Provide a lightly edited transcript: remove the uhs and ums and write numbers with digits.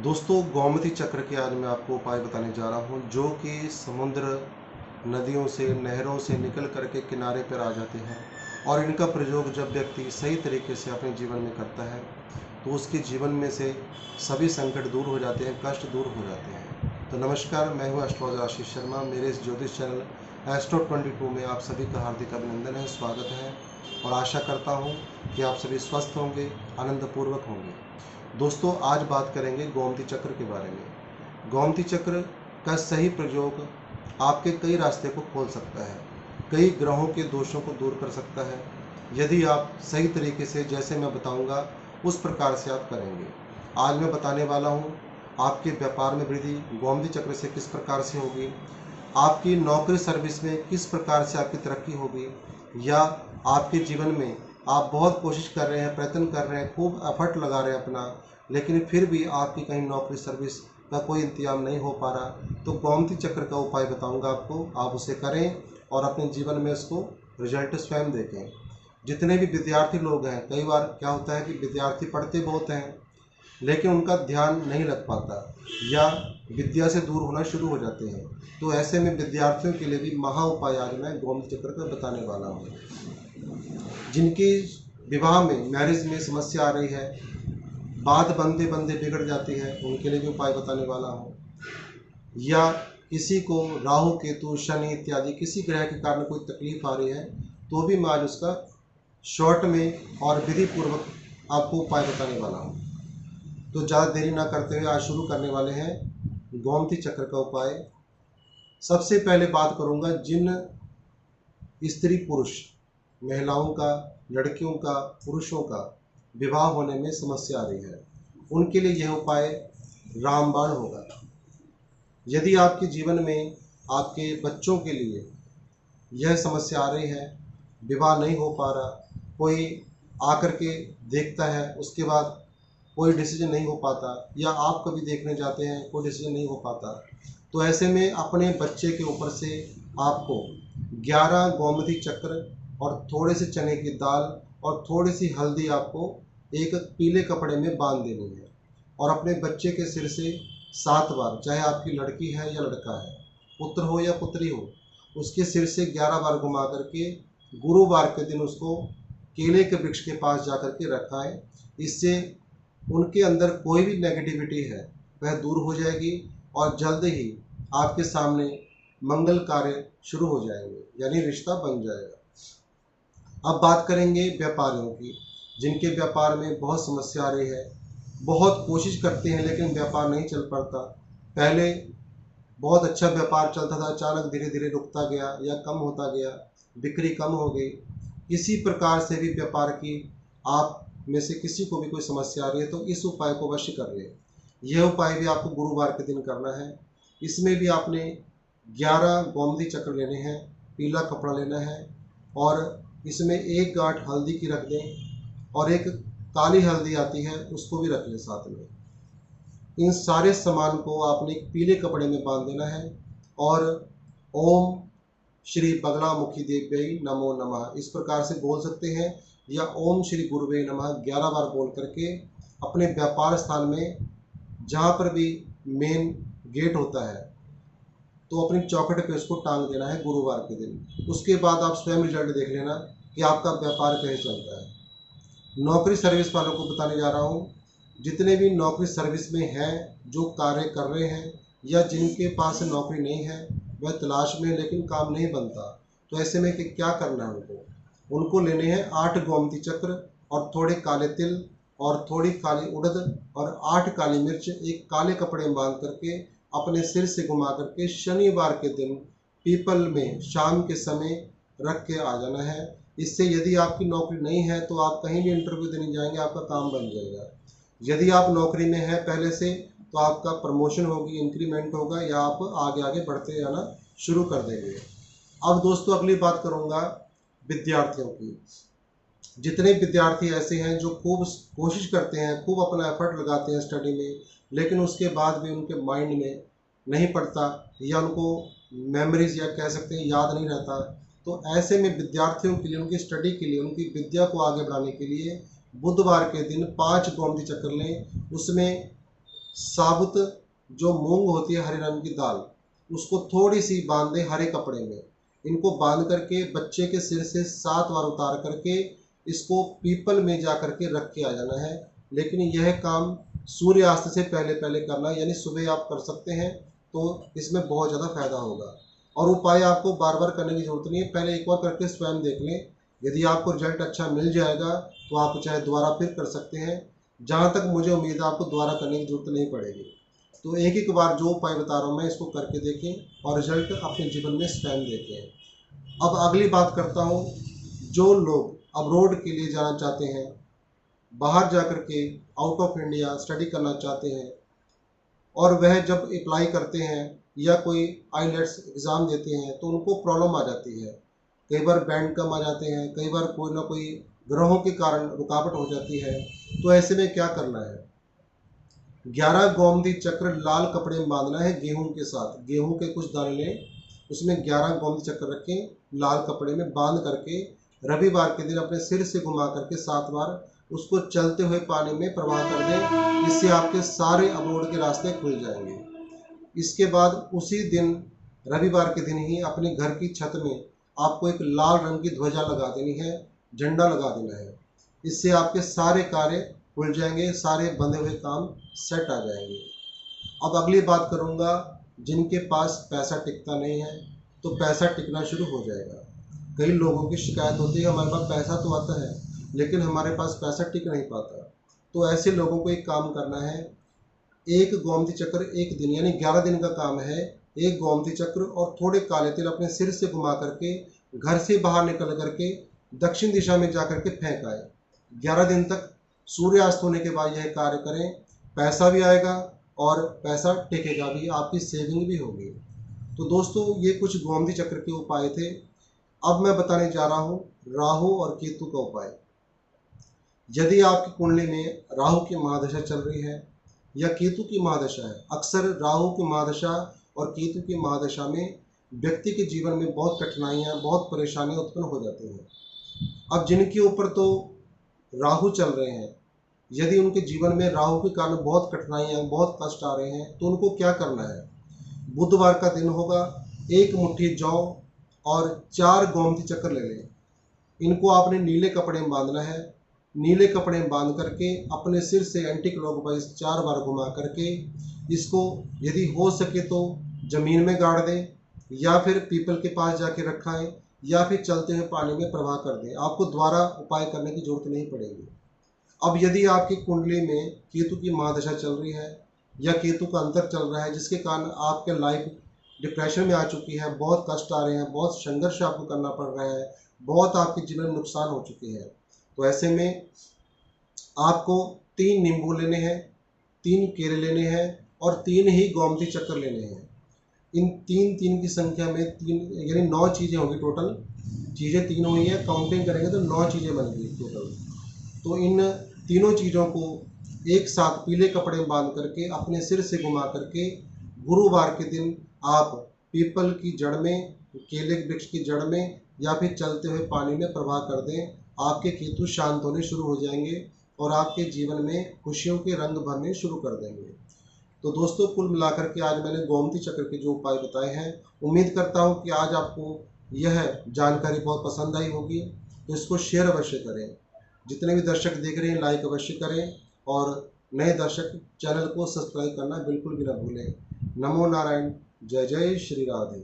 दोस्तों, गोमती चक्र के आज मैं आपको उपाय बताने जा रहा हूँ जो कि समुद्र, नदियों से, नहरों से निकल करके किनारे पर आ जाते हैं। और इनका प्रयोग जब व्यक्ति सही तरीके से अपने जीवन में करता है तो उसके जीवन में से सभी संकट दूर हो जाते हैं, कष्ट दूर हो जाते हैं। तो नमस्कार, मैं हूँ एस्ट्रोलॉजर आशीष शर्मा। मेरे इस ज्योतिष चैनल एस्ट्रो 22 में आप सभी का हार्दिक अभिनंदन है, स्वागत है और आशा करता हूँ कि आप सभी स्वस्थ होंगे, आनंदपूर्वक होंगे। दोस्तों, आज बात करेंगे गोमती चक्र के बारे में। गोमती चक्र का सही प्रयोग आपके कई रास्ते को खोल सकता है, कई ग्रहों के दोषों को दूर कर सकता है यदि आप सही तरीके से, जैसे मैं बताऊंगा, उस प्रकार से आप करेंगे। आज मैं बताने वाला हूं आपके व्यापार में वृद्धि गोमती चक्र से किस प्रकार से होगी, आपकी नौकरी सर्विस में किस प्रकार से आपकी तरक्की होगी, या आपके जीवन में आप बहुत कोशिश कर रहे हैं, प्रयत्न कर रहे हैं, खूब एफर्ट लगा रहे हैं अपना, लेकिन फिर भी आपकी कहीं नौकरी सर्विस का कोई इंतजाम नहीं हो पा रहा, तो गोमती चक्र का उपाय बताऊंगा आपको। आप उसे करें और अपने जीवन में उसको रिजल्ट स्वयं देखें। जितने भी विद्यार्थी लोग हैं, कई बार क्या होता है कि विद्यार्थी पढ़ते बहुत हैं लेकिन उनका ध्यान नहीं लग पाता या विद्या से दूर होना शुरू हो जाते हैं, तो ऐसे में विद्यार्थियों के लिए भी महा उपाय आज मैं गोमती चक्र का बताने वाला हूँ। जिनकी विवाह में, मैरिज में समस्या आ रही है, बात बनते बनते बिगड़ जाती है, उनके लिए भी उपाय बताने वाला हूँ। या किसी को राहु, केतु, शनि इत्यादि किसी ग्रह के कारण कोई तकलीफ आ रही है, तो भी मैं आज उसका शॉर्ट में और विधि पूर्वक आपको उपाय बताने वाला हूँ। तो ज़्यादा देरी ना करते हुए आज शुरू करने वाले हैं गोमती चक्र का उपाय। सबसे पहले बात करूँगा जिन स्त्री पुरुष, महिलाओं का, लड़कियों का, पुरुषों का विवाह होने में समस्या आ रही है, उनके लिए यह उपाय रामबाण होगा। यदि आपके जीवन में आपके बच्चों के लिए यह समस्या आ रही है, विवाह नहीं हो पा रहा, कोई आकर के देखता है उसके बाद कोई डिसीजन नहीं हो पाता, या आप कभी देखने जाते हैं कोई डिसीजन नहीं हो पाता, तो ऐसे में अपने बच्चे के ऊपर से आपको 11 गोमती चक्र और थोड़े से चने की दाल और थोड़ी सी हल्दी आपको एक पीले कपड़े में बांध देनी है, और अपने बच्चे के सिर से 7 बार, चाहे आपकी लड़की है या लड़का है, पुत्र हो या पुत्री हो, उसके सिर से 11 बार घुमा करके गुरुवार के दिन उसको केले के वृक्ष के पास जा करके रखाएं। इससे उनके अंदर कोई भी नेगेटिविटी है वह दूर हो जाएगी और जल्द ही आपके सामने मंगल कार्य शुरू हो जाएंगे, यानी रिश्ता बन जाएगा। अब बात करेंगे व्यापारियों की, जिनके व्यापार में बहुत समस्या आ रही है, बहुत कोशिश करते हैं लेकिन व्यापार नहीं चल पाता। पहले बहुत अच्छा व्यापार चलता था, अचानक धीरे धीरे रुकता गया या कम होता गया, बिक्री कम हो गई। किसी प्रकार से भी व्यापार की आप में से किसी को भी कोई समस्या आ रही है तो इस उपाय को अवश्य कर लें। यह उपाय भी आपको गुरुवार के दिन करना है। इसमें भी आपने 11 गोमती चक्र लेने हैं, पीला कपड़ा लेना है, और इसमें एक गांठ हल्दी की रख दें और एक काली हल्दी आती है उसको भी रख लें साथ में। इन सारे सामान को आपने एक पीले कपड़े में बांध देना है और ओम श्री बगलामुखी देव्यै नमो नमः इस प्रकार से बोल सकते हैं, या ओम श्री गुरुवे नमः 11 बार बोल करके अपने व्यापार स्थान में, जहाँ पर भी मेन गेट होता है, तो अपनी चौखट पे उसको टांग देना है गुरुवार के दिन। उसके बाद आप स्वयं रिजल्ट देख लेना कि आपका व्यापार कैसे चलता है। नौकरी सर्विस वालों को बताने जा रहा हूँ, जितने भी नौकरी सर्विस में हैं, जो कार्य कर रहे हैं या जिनके पास नौकरी नहीं है, वह तलाश में लेकिन काम नहीं बनता, तो ऐसे में कि क्या करना है उनको लेने हैं 8 गोमती चक्र और थोड़े काले तिल और थोड़ी काली उड़द और 8 काली मिर्च एक काले कपड़े में बांध करके अपने सिर से घुमा करके शनिवार के दिन पीपल में शाम के समय रख के आ जाना है। इससे यदि आपकी नौकरी नहीं है तो आप कहीं भी इंटरव्यू देने जाएंगे, आपका काम बन जाएगा। यदि आप नौकरी में हैं पहले से, तो आपका प्रमोशन होगी, इंक्रीमेंट होगा, या आप आगे आगे बढ़ते जाना शुरू कर देंगे। अब दोस्तों, अगली बात करूंगा विद्यार्थियों की। जितने विद्यार्थी ऐसे हैं जो खूब कोशिश करते हैं, खूब अपना एफर्ट लगाते हैं स्टडी में, लेकिन उसके बाद भी उनके माइंड में नहीं पड़ता, या उनको मेमोरीज, या कह सकते हैं याद नहीं रहता, तो ऐसे में विद्यार्थियों के लिए, उनकी स्टडी के लिए, उनकी विद्या को आगे बढ़ाने के लिए बुधवार के दिन 5 गोमती चक्र लें। उसमें साबुत जो मूंग होती है हरे रंग की दाल, उसको थोड़ी सी बांध दें हरे कपड़े में। इनको बांध करके बच्चे के सिर से 7 बार उतार करके इसको पीपल में जा करके रख के आ जाना है। लेकिन यह काम सूर्यास्त से पहले पहले करना है, यानी सुबह आप कर सकते हैं तो इसमें बहुत ज़्यादा फायदा होगा। और उपाय आपको बार बार करने की ज़रूरत नहीं है, पहले एक बार करके स्वयं देख लें। यदि आपको रिजल्ट अच्छा मिल जाएगा तो आप चाहे दोबारा फिर कर सकते हैं। जहाँ तक मुझे उम्मीद है आपको दोबारा करने की ज़रूरत नहीं पड़ेगी। तो एक एक बार जो उपाय बता रहा हूँ मैं, इसको करके देखें और रिजल्ट अपने जीवन में स्वयं देखें। अब अगली बात करता हूँ, जो लोग अब्रॉड के लिए जाना चाहते हैं, बाहर जाकर के आउट ऑफ इंडिया स्टडी करना चाहते हैं, और वह जब अप्लाई करते हैं या कोई आईलेट्स एग्ज़ाम देते हैं तो उनको प्रॉब्लम आ जाती है। कई बार बैंड कम आ जाते हैं, कई बार कोई ना कोई ग्रहों के कारण रुकावट हो जाती है। तो ऐसे में क्या करना है, 11 गोमती चक्र लाल कपड़े में बांधना है गेहूं के साथ। गेहूं के कुछ दाने लें, उसमें 11 गोमती चक्र रखें, लाल कपड़े में बांध करके रविवार के दिन अपने सिर से घुमा करके 7 बार उसको चलते हुए पानी में प्रवाह कर दें। इससे आपके सारे अब्रोड के रास्ते खुल जाएंगे। इसके बाद उसी दिन रविवार के दिन ही अपने घर की छत में आपको एक लाल रंग की ध्वजा लगा देनी है, झंडा लगा देना है। इससे आपके सारे कार्य खुल जाएंगे, सारे बंधे हुए काम सेट आ जाएंगे। अब अगली बात करूंगा, जिनके पास पैसा टिकता नहीं है तो पैसा टिकना शुरू हो जाएगा। कई लोगों की शिकायत होती है हमारे पास पैसा तो आता है लेकिन हमारे पास पैसा टिक नहीं पाता। तो ऐसे लोगों को एक काम करना है, एक गोमती चक्र एक दिन, यानी 11 दिन का काम है। एक गोमती चक्र और थोड़े काले तिल अपने सिर से घुमा करके घर से बाहर निकल करके दक्षिण दिशा में जा करके फेंक आए। 11 दिन तक सूर्यास्त होने के बाद यह कार्य करें, पैसा भी आएगा और पैसा टिकेगा भी, आपकी सेविंग भी होगी। तो दोस्तों ये कुछ गोमती चक्र के उपाय थे। अब मैं बताने जा रहा हूँ राहु और केतु का उपाय। यदि आपकी कुंडली में राहु की महादशा चल रही है या केतु की महादशा है, अक्सर राहु की महादशा और केतु की महादशा में व्यक्ति के जीवन में बहुत कठिनाइयाँ, बहुत परेशानियाँ उत्पन्न हो जाती हैं। अब जिनके ऊपर तो राहु चल रहे हैं, यदि उनके जीवन में राहु के कारण बहुत कठिनाइयाँ, बहुत कष्ट आ रहे हैं तो उनको क्या करना है, बुधवार का दिन होगा, एक मुट्ठी जौ और 4 गोमती चक्र ले लें। इनको आपने नीले कपड़े में बांधना है। नीले कपड़े में बांध करके अपने सिर से एंटी क्लॉकवाइज 4 बार घुमा करके इसको यदि हो सके तो ज़मीन में गाड़ दें या फिर पीपल के पास जाके रखाएं या फिर चलते हुए पानी में प्रवाह कर दें। आपको दोबारा उपाय करने की जरूरत नहीं पड़ेगी। अब यदि आपकी कुंडली में केतु की महादशा चल रही है या केतु का अंतर चल रहा है जिसके कारण आपके लाइफ डिप्रेशन में आ चुकी है, बहुत कष्ट आ रहे हैं, बहुत संघर्ष आपको करना पड़ रहा है, बहुत आपके जीवन में नुकसान हो चुके हैं, तो ऐसे में आपको 3 नींबू लेने हैं, 3 केले लेने हैं और 3 ही गोमती चक्र लेने हैं। इन 3 की संख्या में 3 यानी 9 चीज़ें होंगी टोटल। चीज़ें 3 हुई हैं, काउंटिंग करेंगे तो 9 चीज़ें बन गई टोटल। तो इन तीनों चीज़ों को एक साथ पीले कपड़े में बांध करके अपने सिर से घुमा करके गुरुवार के दिन आप पीपल की जड़ में, केले के वृक्ष की जड़ में या फिर चलते हुए पानी में प्रवाह कर दें। आपके केतु शांत होने शुरू हो जाएंगे और आपके जीवन में खुशियों के रंग भरने शुरू कर देंगे। तो दोस्तों कुल मिलाकर के आज मैंने गोमती चक्र के जो उपाय बताए हैं, उम्मीद करता हूं कि आज आपको यह जानकारी बहुत पसंद आई होगी। तो इसको शेयर अवश्य करें। जितने भी दर्शक देख रहे हैं लाइक अवश्य करें और नए दर्शक चैनल को सब्सक्राइब करना बिल्कुल भी ना भूलें। नमो नारायण। जय जय श्री राधे।